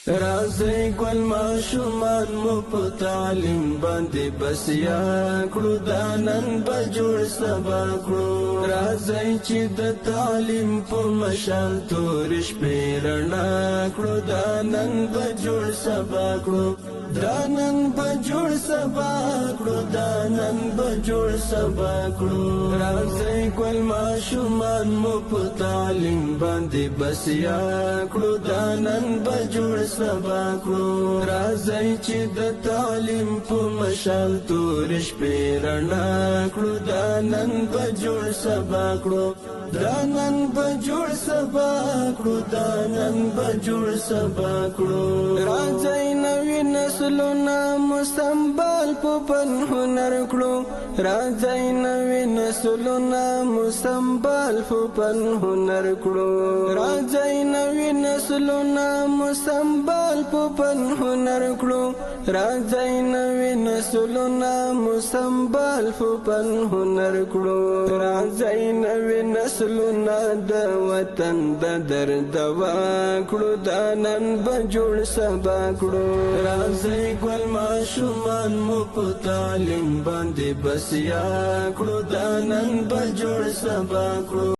راځي ګل ماشومان مو په تعلیم باندې بسیا کړو دا نن به جوړ سبا کړو راځي چې د تعلیم په مشال تور شپې رڼا کړو دا نن به جوړ سبا کړو دا نن به جوړ سبا کړو دا نن به جوړ سبا کړو راځي ګل ماشومان مو په تعلیم باندې بسیا کړو دا نن به جوړ سبا کړو راځي چې د تعلیم په مشال تور شپې رڼا کړو دا نن به جوړ سبا کړو دا نن به جوړ سبا کړو دا نن به جوړ سبا کړو راځي نوې نسلونه مو سنبال په فن هنر کړو راځي نوې نسلونه مو سنبال په فن هنر کړو راځي نوې نسلونه مو سنبال په فن هنر کړو راځي نوې نسلونه مو سنبال په فن هنر کړو راځي نوې نسلونه د وطن د درد دوا کړو دا نن به جوړ سبا کړو راځي ګل ماشومان مو په تعلیم باندې بسیا کړو دا نن به جوړ سبا کړو